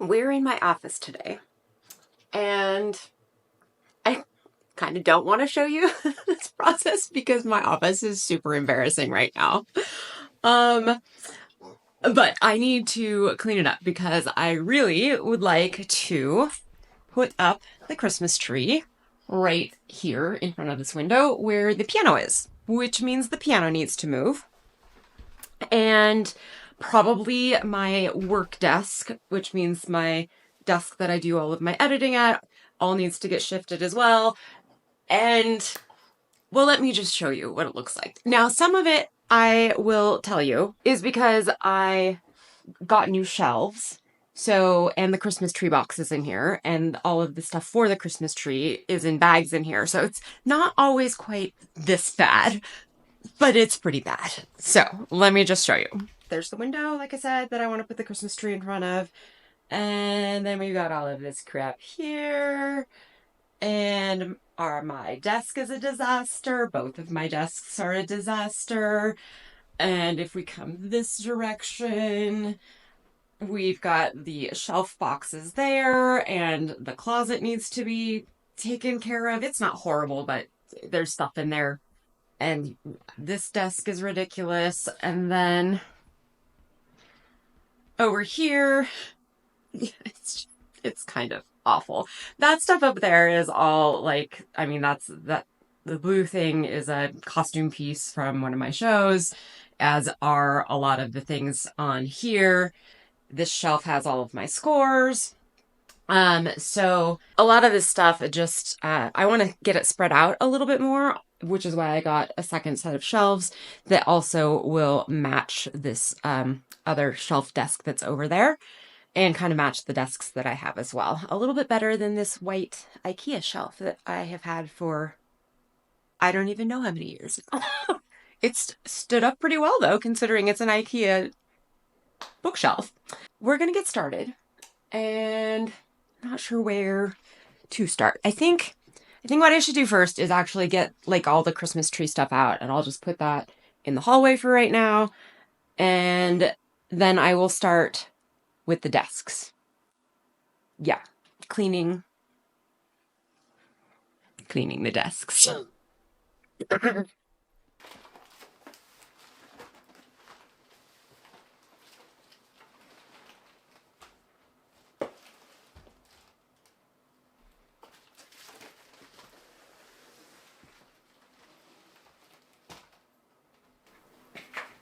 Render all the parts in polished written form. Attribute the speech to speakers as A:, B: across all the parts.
A: We're in my office today, and I kind of don't want to show you this process because my office is super embarrassing right now. But I need to clean it up because I really would like to put up the Christmas tree right here in front of this window where the piano is, which means the piano needs to move. And probably my work desk, which means my desk that I do all of my editing at, all needs to get shifted as well. And well, let me just show you what it looks like. Now, some of it I will tell you is because I got new shelves. So, and the Christmas tree box is in here, and all of the stuff for the Christmas tree is in bags in here. So it's not always quite this bad, but it's pretty bad. So let me just show you. There's the window, like I said, that I want to put the Christmas tree in front of. And then we've got all of this crap here. And my desk is a disaster. Both of my desks are a disaster. And if we come this direction, we've got the shelf boxes there, and the closet needs to be taken care of. It's not horrible, but there's stuff in there. And this desk is ridiculous. And then over here, it's kind of awful. That stuff up there is all like, I mean, the blue thing is a costume piece from one of my shows, as are a lot of the things on here. This shelf has all of my scores. So a lot of this stuff, I want to get it spread out a little bit more, which is why I got a second set of shelves that also will match this other shelf desk that's over there and kind of match the desks that I have as well. A little bit better than this white IKEA shelf that I have had for, I don't even know how many years. It's stood up pretty well though, considering it's an IKEA bookshelf. We're going to get started, and I'm not sure where to start. I think what I should do first is actually get like all the Christmas tree stuff out, and I'll just put that in the hallway for right now. And then I will start with the desks. Yeah, cleaning the desks.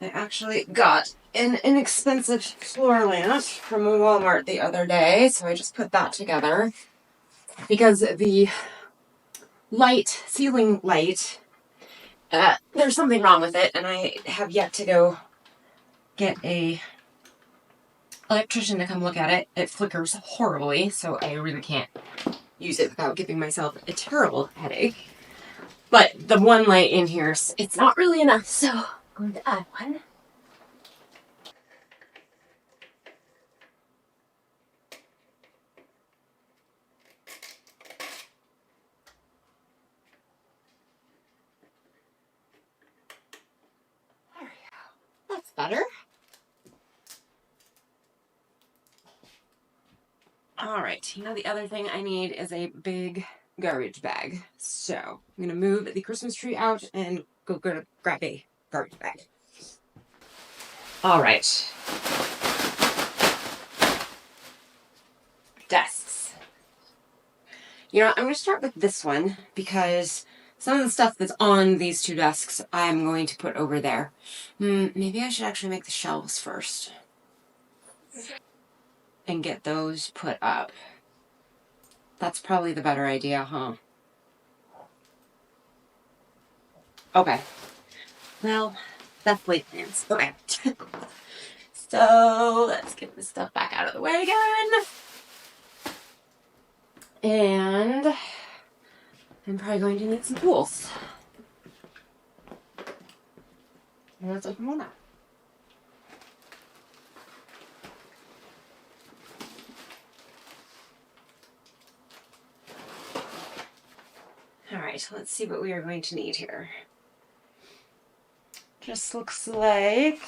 A: I actually got an inexpensive floor lamp from Walmart the other day, so I just put that together because the ceiling light, there's something wrong with it, and I have yet to go get a electrician to come look at it. It flickers horribly, so I really can't use it without giving myself a terrible headache. But the one light in here, it's not really enough, so I'm going to add one. There we go. That's better. All right, the other thing I need is a big garbage bag. So I'm going to move the Christmas tree out and go grab a garbage bag. All right. Desks. I'm going to start with this one because some of the stuff that's on these two desks I'm going to put over there. Maybe I should actually make the shelves first and get those put up. That's probably the better idea, huh? Okay. Well, that's late plans. Okay. So let's get this stuff back out of the way again. And I'm probably going to need some tools. Let's open one up. All right, let's see what we are going to need here. Just looks like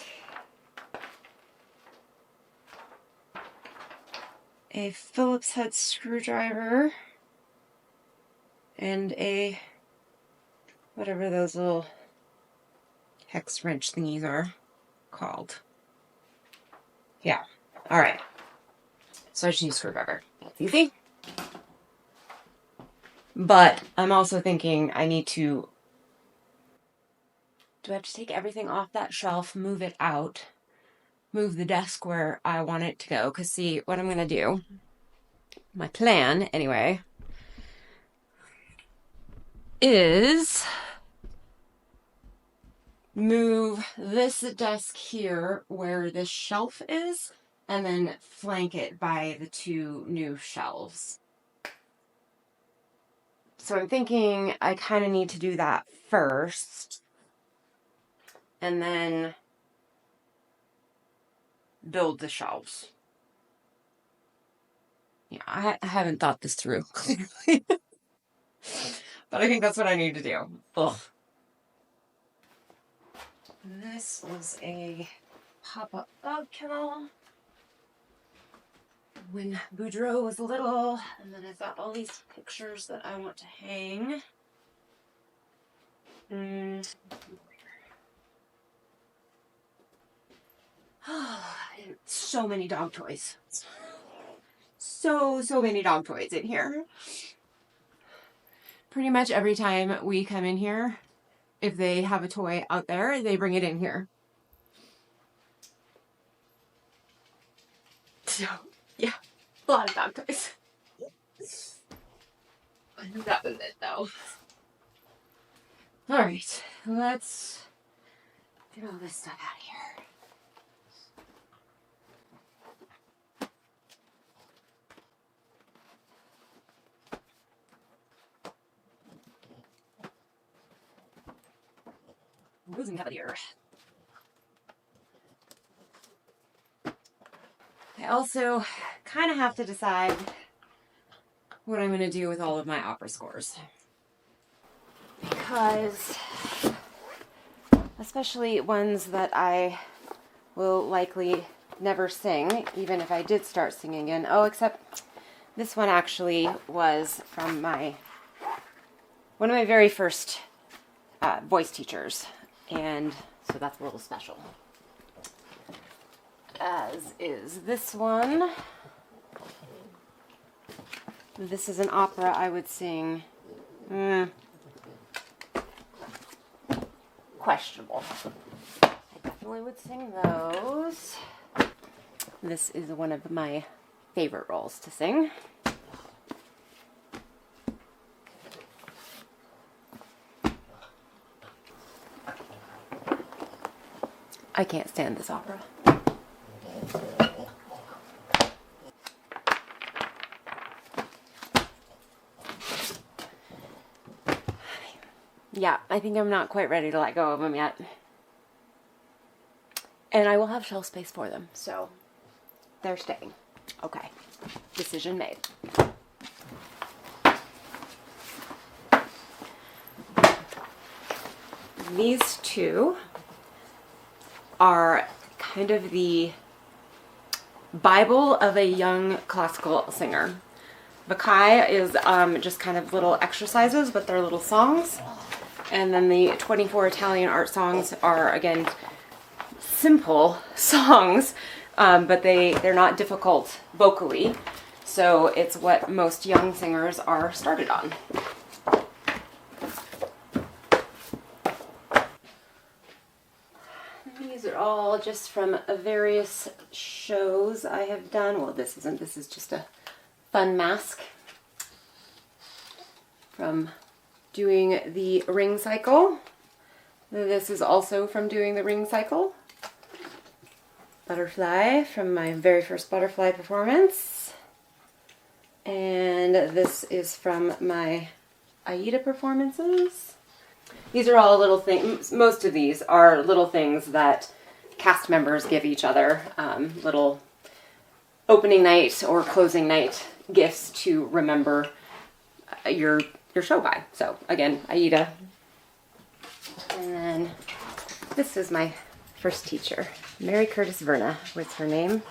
A: a Phillips head screwdriver, and a whatever those little hex wrench thingies are called. Yeah. All right. So I just use a screwdriver. That's easy. But I'm also thinking I need to... Do I have to take everything off that shelf, move it out, move the desk where I want it to go? Because see, what I'm going to do, my plan anyway, is move this desk here where this shelf is, and then flank it by the two new shelves. So I'm thinking I kind of need to do that first, and then build the shelves. Yeah, I haven't thought this through clearly, but I think that's what I need to do. Ugh. This was a pop-up dog kennel when Boudreaux was little, and then I've got all these pictures that I want to hang. So many dog toys. So many dog toys in here. Pretty much every time we come in here, if they have a toy out there, they bring it in here. So, yeah, a lot of dog toys. I think that was it, though. All right, let's get all this stuff out of here. Losing cavalier. I also kind of have to decide what I'm going to do with all of my opera scores. Because, especially ones that I will likely never sing, even if I did start singing again. Oh, except this one actually was from one of my very first voice teachers. And so that's a little special. As is this one. This is an opera I would sing. Questionable. I definitely would sing those. This is one of my favorite roles to sing. I can't stand this opera. Yeah, I think I'm not quite ready to let go of them yet. And I will have shelf space for them, so they're staying. Okay, decision made. These two are kind of the Bible of a young classical singer. Vakai is just kind of little exercises, but they're little songs. And then the 24 Italian art songs are, again, simple songs, but they're not difficult vocally. So it's what most young singers are started on. These are all just from various shows I have done. Well, this isn't. This is just a fun mask from doing the ring cycle. This is also from doing the ring cycle. Butterfly from my very first butterfly performance. And this is from my Aida performances. These are all little things. Most of these are little things that cast members give each other. Little opening night or closing night gifts to remember your show by. So again, Aida. And then this is my first teacher. Mary Curtis Verna was her name.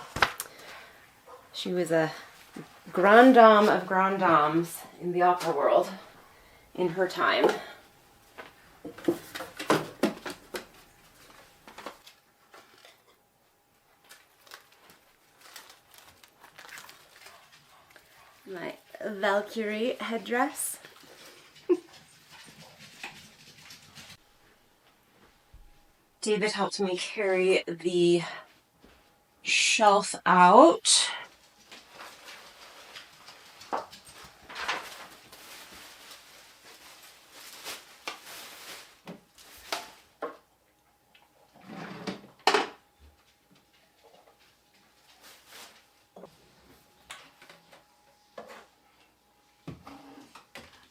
A: She was a grand dame of grand dames in the opera world in her time. My Valkyrie headdress. David helped me carry the shelf out.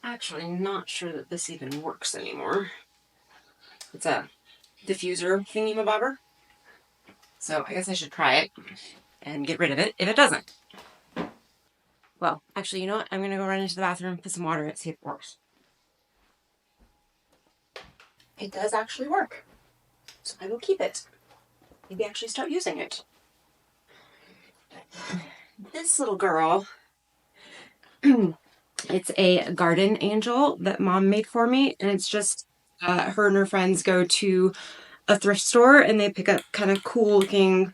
A: Actually, not sure that this even works anymore. It's a diffuser thingy-mabobber. So I guess I should try it and get rid of it if it doesn't. Well, actually, you know what? I'm going to go run into the bathroom, put some water in it, see if it works. It does actually work. So I will keep it. Maybe actually start using it. This little girl, it's a garden angel that Mom made for me, and it's just her and her friends go to a thrift store and they pick up kind of cool looking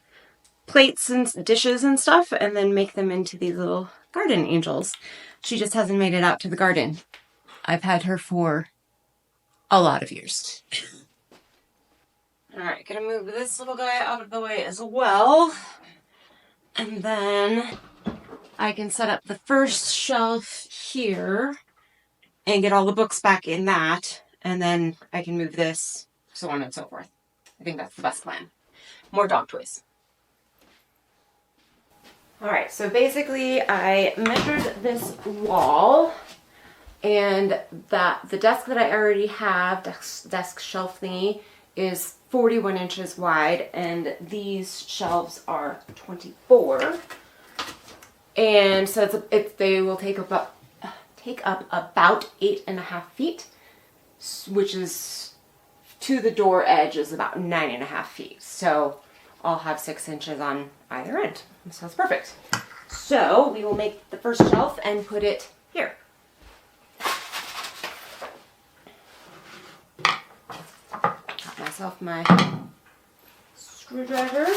A: plates and dishes and stuff and then make them into these little garden angels. She just hasn't made it out to the garden. I've had her for a lot of years. Alright, gonna move this little guy out of the way as well. And then I can set up the first shelf here and get all the books back in that. And then I can move this, so on and so forth. I think that's the best plan. More dog toys. Alright, so basically I measured this wall, and that the desk that I already have, desk shelf thingy, is 41 inches wide, and these shelves are 24. And so they will take up about 8.5 feet, which is to the door edge is about 9.5 feet. So I'll have 6 inches on either end. So that's perfect. So we will make the first shelf and put it here. Got myself my screwdriver.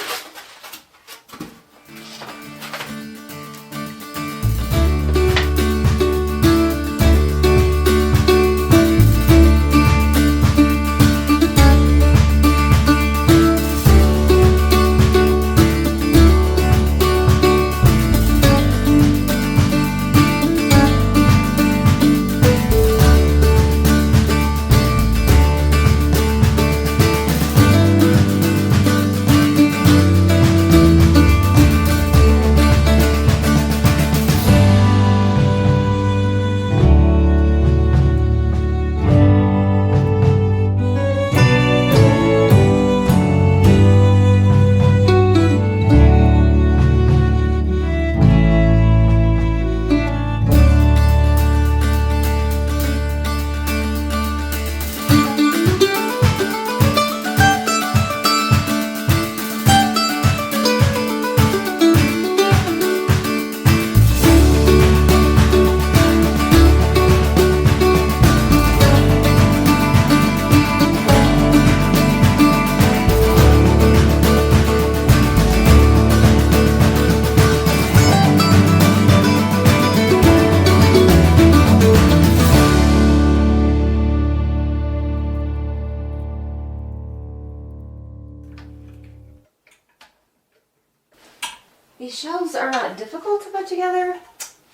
A: These shelves are not difficult to put together,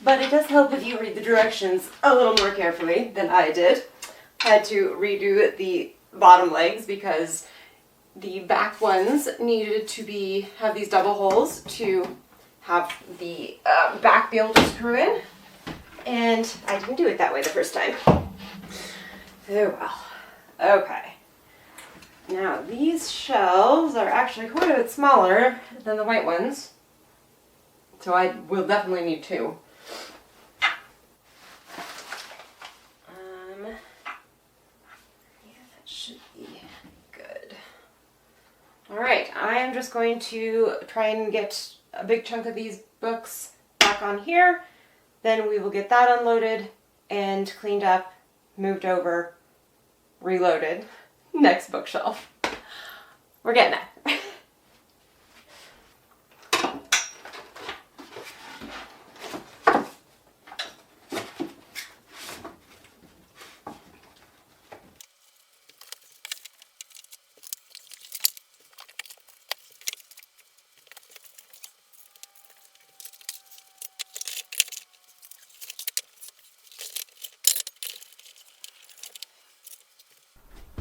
A: but it does help if you read the directions a little more carefully than I did. I had to redo the bottom legs because the back ones needed to have these double holes to have the back be able to screw in, and I didn't do it that way the first time. Oh well. Okay. Now these shelves are actually quite a bit smaller than the white ones. So I will definitely need two. Yeah, that should be good. Alright, I am just going to try and get a big chunk of these books back on here. Then we will get that unloaded and cleaned up, moved over, reloaded. Next bookshelf. We're getting there.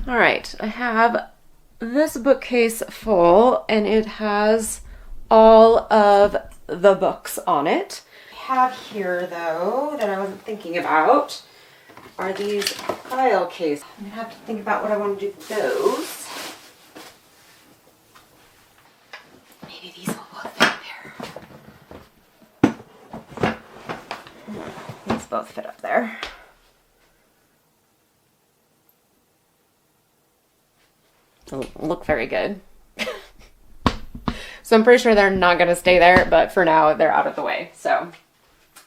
A: All right, I have this bookcase full and it has all of the books on it. I have here though, that I wasn't thinking about, are these file cases. I'm gonna have to think about what I want to do with those. Maybe these will both fit there. These both fit up there. Look very good. So I'm pretty sure they're not going to stay there, but for now they're out of the way. So I'm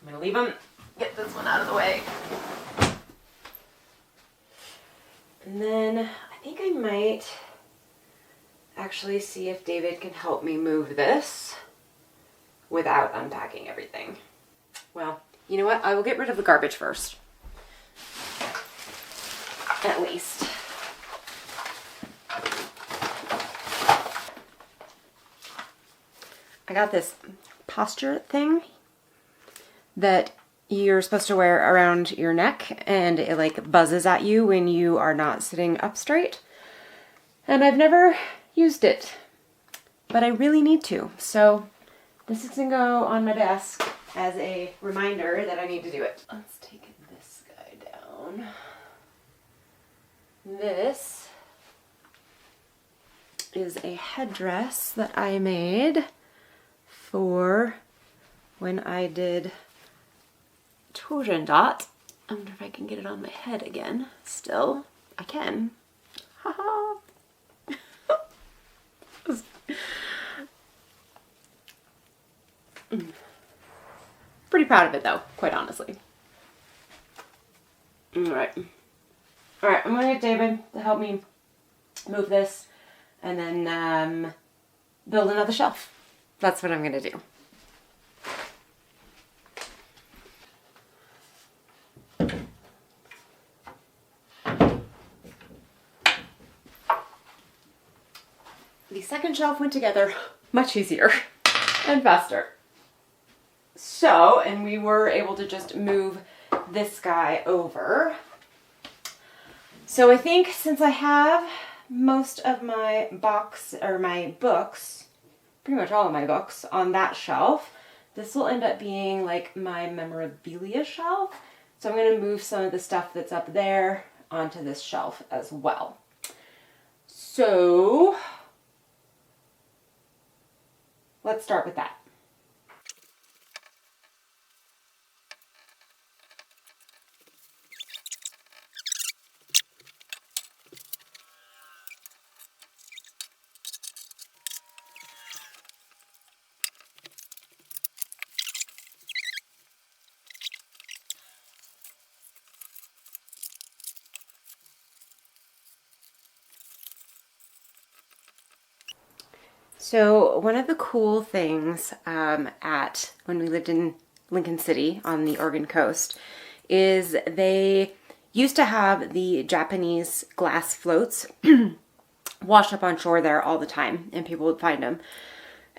A: going to leave them, get this one out of the way. And then I think I might actually see if David can help me move this without unpacking everything. Well, you know what? I will get rid of the garbage first. At least. I got this posture thing that you're supposed to wear around your neck, and it like buzzes at you when you are not sitting up straight. And I've never used it, but I really need to. So this is gonna go on my desk as a reminder that I need to do it. Let's take this guy down. This is a headdress that I made for when I did Torendot. I wonder if I can get it on my head again. Still, I can. Haha. Pretty proud of it though, quite honestly. Alright, I'm gonna get David to help me move this and then build another shelf. That's what I'm gonna do. The second shelf went together much easier and faster. So, and we were able to just move this guy over. So I think since I have most of my my books, pretty much all of my books on that shelf, this will end up being like my memorabilia shelf. So I'm going to move some of the stuff that's up there onto this shelf as well. So let's start with that. So one of the cool things when we lived in Lincoln City on the Oregon coast is they used to have the Japanese glass floats washed up on shore there all the time, and people would find them.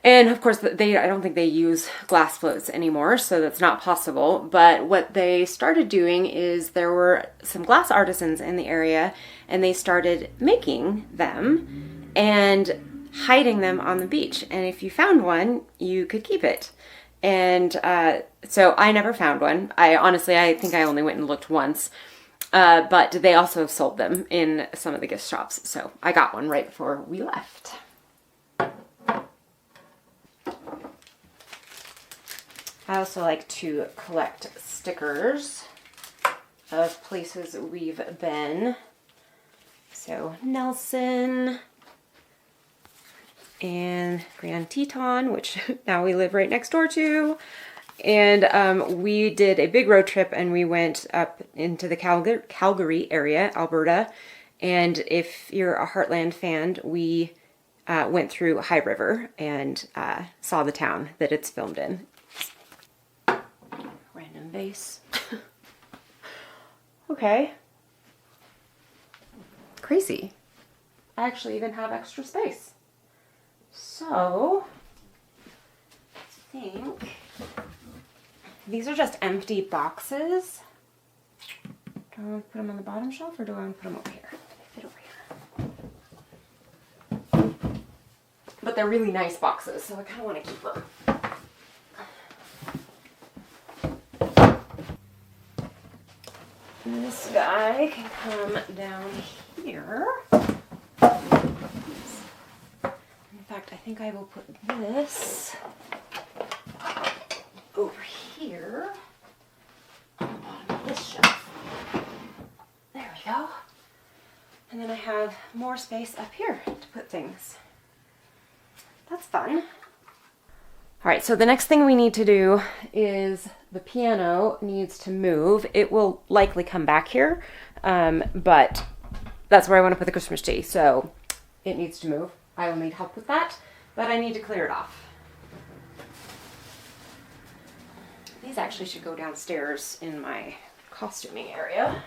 A: And of course, I don't think they use glass floats anymore, so that's not possible. But what they started doing is there were some glass artisans in the area, and they started making them and hiding them on the beach. And if you found one, you could keep it. And so I never found one. I think I only went and looked once. But they also sold them in some of the gift shops. So I got one right before we left. I also like to collect stickers of places we've been. So Nelson and Grand Teton, which now we live right next door to. And we did a big road trip, and we went up into the Calgary area, Alberta. And if you're a Heartland fan, we went through High River and saw the town that it's filmed in. Random vase. Okay. Crazy. I actually even have extra space. So, I think these are just empty boxes. Do I want to put them on the bottom shelf, or do I want to put them over here? They fit over here. But they're really nice boxes, so I kind of want to keep them. This guy can come down here. In fact, I think I will put this over here on the bottom of this shelf. There we go. And then I have more space up here to put things. That's fun. All right, so the next thing we need to do is the piano needs to move. It will likely come back here, but that's where I want to put the Christmas tree, so it needs to move. I will need help with that, but I need to clear it off. These actually should go downstairs in my costuming area.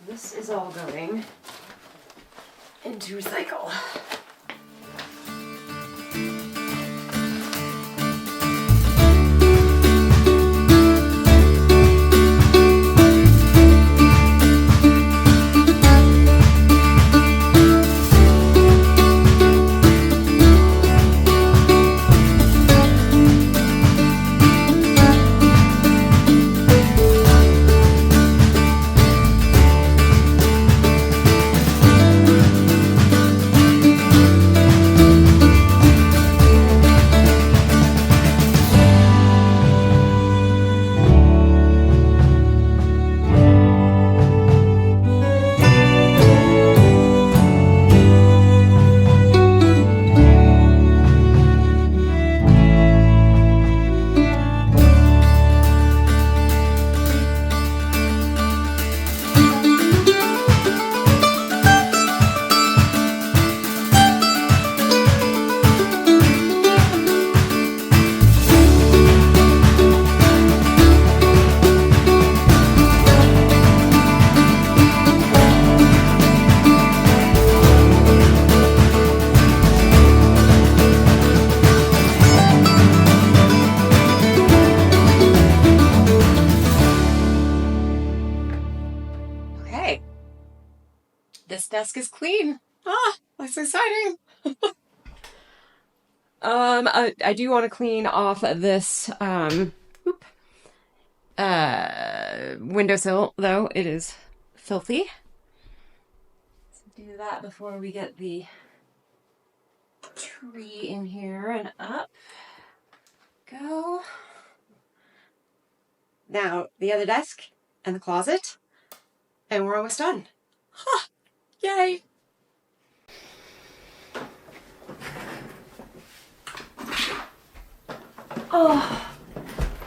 A: This is all going into recycle. This desk is clean. Ah, that's exciting. I do want to clean off this windowsill, though it is filthy. Let's do that before we get the tree in here and up. Go. Now, the other desk and the closet, and we're almost done. Ha! Yay! Oh,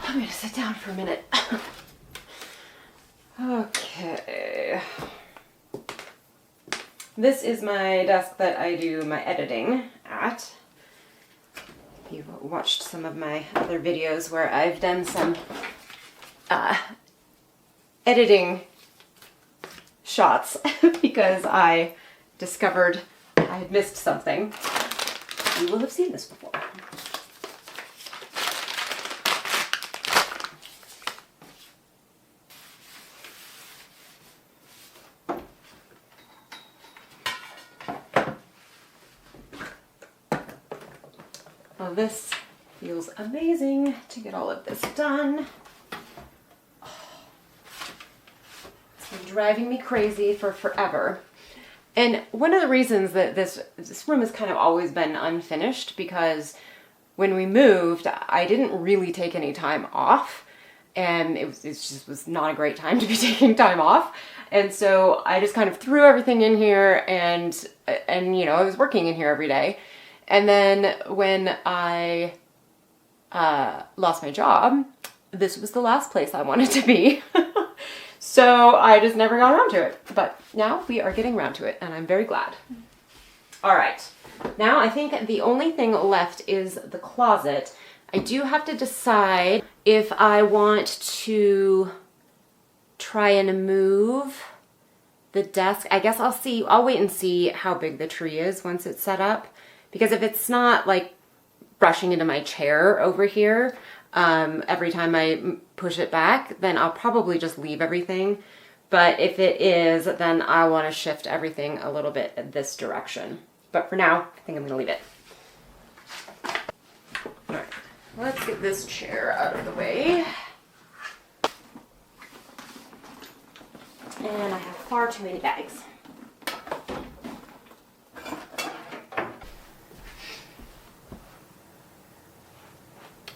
A: I'm going to sit down for a minute. Okay. This is my desk that I do my editing at. You've watched some of my other videos where I've done some editing shots because I discovered I had missed something. You will have seen this before. Well, this feels amazing to get all of this done. It's been driving me crazy for forever. And one of the reasons that this room has kind of always been unfinished, because when we moved, I didn't really take any time off, and it just was not a great time to be taking time off. And so I just kind of threw everything in here, and you know, I was working in here every day. And then when I lost my job, this was the last place I wanted to be. So I just never got around to it. But now we are getting around to it, and I'm very glad. All right. Now I think the only thing left is the closet. I do have to decide if I want to try and move the desk. I guess I'll wait and see how big the tree is once it's set up. Because if it's not like brushing into my chair over here every time I push it back, then I'll probably just leave everything. But if it is, then I want to shift everything a little bit this direction. But for now, I think I'm going to leave it. All right, let's get this chair out of the way. And I have far too many bags.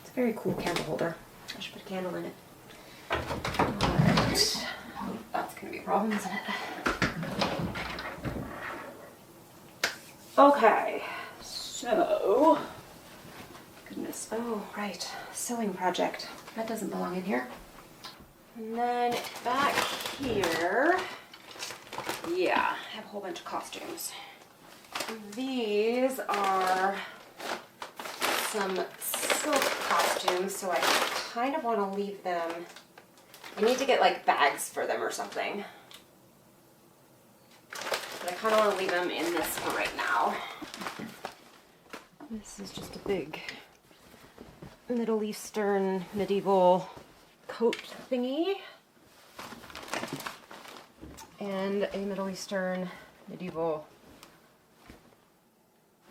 A: It's a very cool candle holder. I should put a candle in it. Alright. Oh, that's going to be a problem, isn't it? Okay, so, goodness, oh, right, sewing project. That doesn't belong in here. And then back here, yeah, I have a whole bunch of costumes. These are some silk costumes, so I kind of want to leave them. I need to get like bags for them or something. But I kind of want to leave them in this for right now. This is just a big Middle Eastern medieval coat thingy. And a Middle Eastern medieval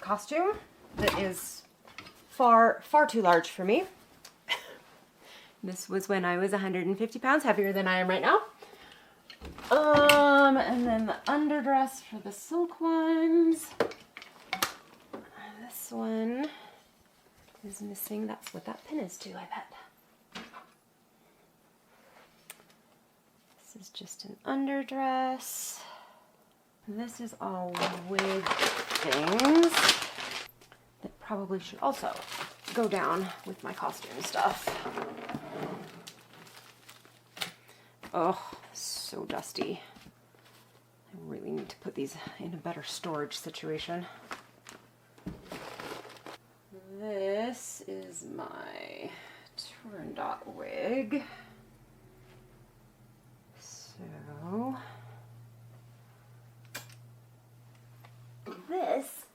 A: costume that is far too large for me. This was when I was 150 pounds heavier than I am right now. And then the underdress for the silk ones. This one is missing. That's what that pin is too, I bet. This is just an underdress. This is all wig things that probably should also go down with my costume stuff. Oh, so dusty. I really need to put these in a better storage situation. This is my turn dot wig. So this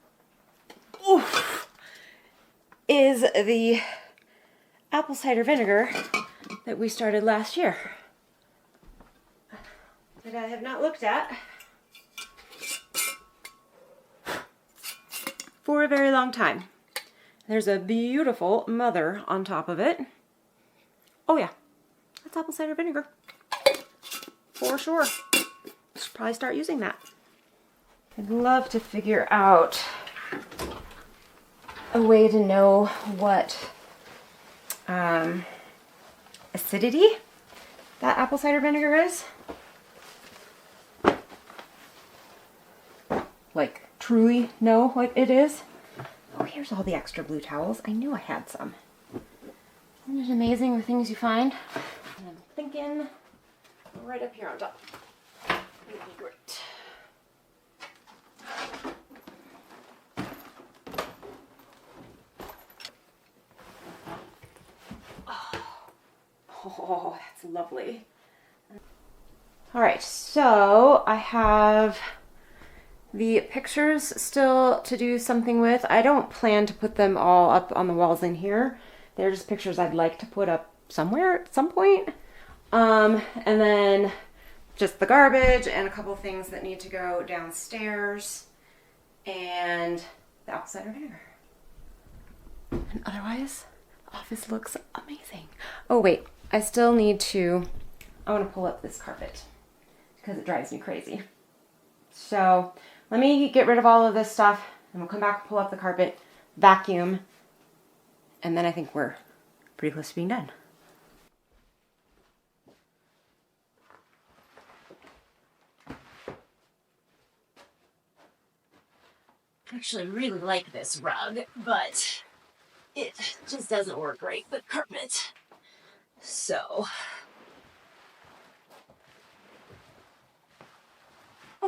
A: is the apple cider vinegar that we started last year, that I have not looked at for a very long time. There's a beautiful mother on top of it. Oh yeah, that's apple cider vinegar. For sure. Should probably start using that. I'd love to figure out a way to know what acidity that apple cider vinegar is. Like, truly know what it is. Oh, here's all the extra blue towels. I knew I had some. Isn't it amazing the things you find? And I'm thinking right up here on top would be great. Oh, that's lovely. All right, so I have the pictures still to do something with. I don't plan to put them all up on the walls in here. They're just pictures I'd like to put up somewhere at some point. And then just the garbage and a couple things that need to go downstairs and the apple cider vinegar. And otherwise, the office looks amazing. Oh wait, I still need to, I want to pull up this carpet because it drives me crazy. So let me get rid of all of this stuff, and we'll come back, pull up the carpet, vacuum, and then I think we're pretty close to being done. I actually really like this rug, but it just doesn't work right with carpet. So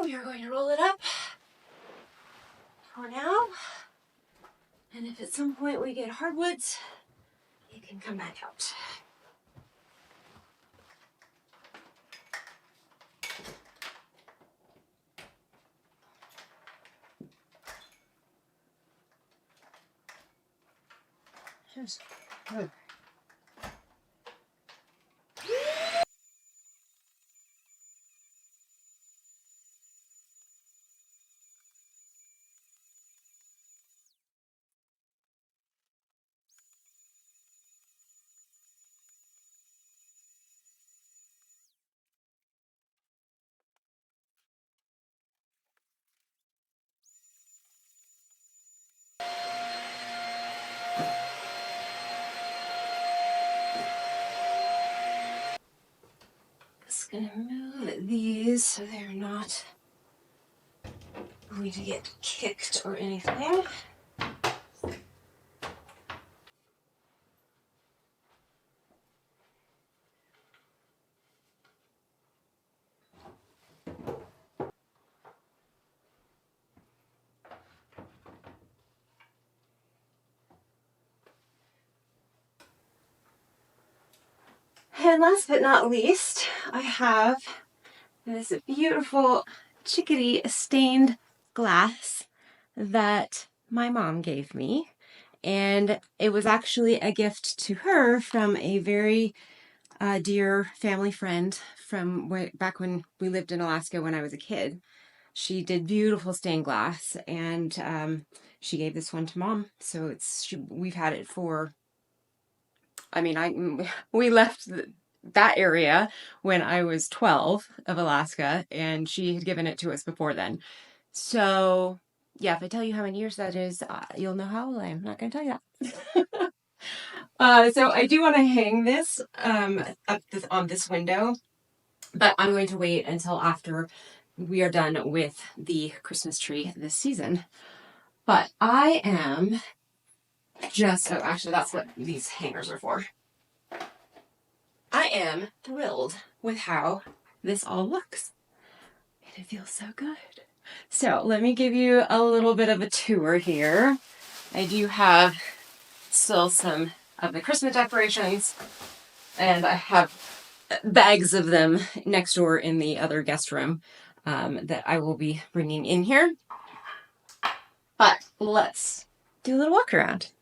A: we are going to roll it up for now. And if at some point we get hardwoods, it can come back out. Just gonna move these so they're not going to get kicked or anything. And last but not least, I have this beautiful chickadee stained glass that my mom gave me. And it was actually a gift to her from a very dear family friend from back when we lived in Alaska when I was a kid. She did beautiful stained glass, and she gave this one to Mom. So we've had it for, I mean, we left that area when I was 12 of Alaska, and she had given it to us before then. So yeah, if I tell you how many years that is, you'll know how old I am. I'm not going to tell you that. So I do want to hang this on this window, but I'm going to wait until after we are done with the Christmas tree this season. But I am just, oh, actually, that's what these hangers are for. I am thrilled with how this all looks. And it feels so good. So let me give you a little bit of a tour here. I do have still some of the Christmas decorations, and I have bags of them next door in the other guest room that I will be bringing in here. But let's do a little walk around.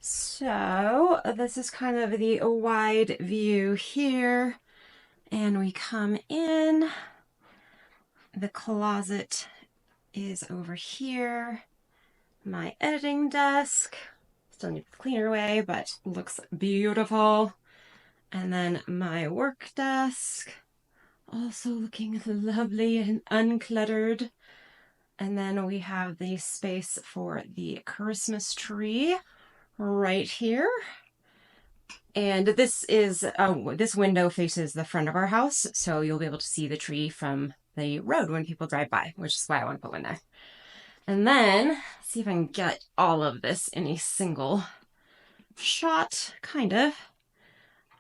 A: So this is kind of the wide view here, and we come in. The closet is over here. My editing desk, still need to clean her away, but looks beautiful. And then my work desk, also looking lovely and uncluttered. And then we have the space for the Christmas tree right here. And this is, this window faces the front of our house, so you'll be able to see the tree from the road when people drive by, which is why I want to put one there. And then, see if I can get all of this in a single shot, kind of.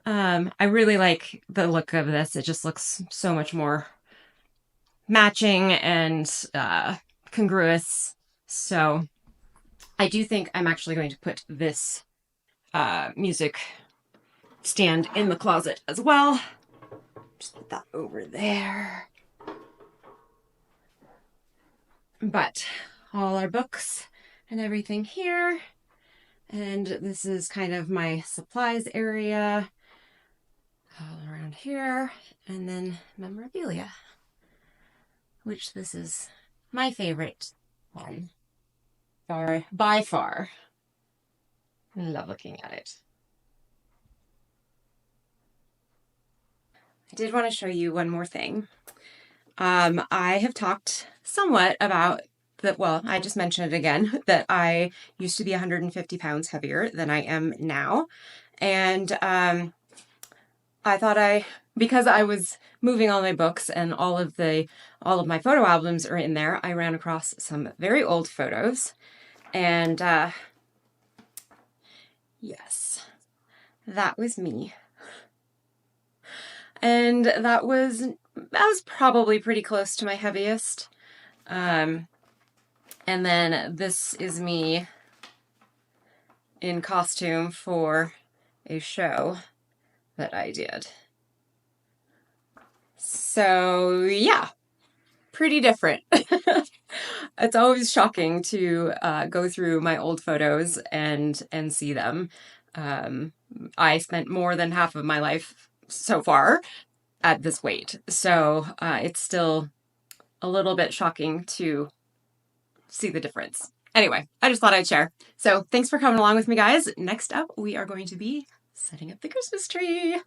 A: I really like the look of this. It just looks so much more matching and congruous. So I do think I'm actually going to put this music stand in the closet as well. Just put that over there. But all our books and everything here. And this is kind of my supplies area all around here. And then memorabilia, which this is my favorite one by far. I love looking at it. I did want to show you one more thing. I have talked somewhat about that, well, I just mentioned it again, that I used to be 150 pounds heavier than I am now. And I thought because I was moving all my books and all of my photo albums are in there, I ran across some very old photos. And yes, that was me. And that was probably pretty close to my heaviest. And then this is me in costume for a show that I did. So yeah, pretty different. It's always shocking to go through my old photos and see them. I spent more than half of my life so far at this weight, so it's still a little bit shocking to see the difference. Anyway, I just thought I'd share. So thanks for coming along with me, guys. Next up, we are going to be setting up the Christmas tree.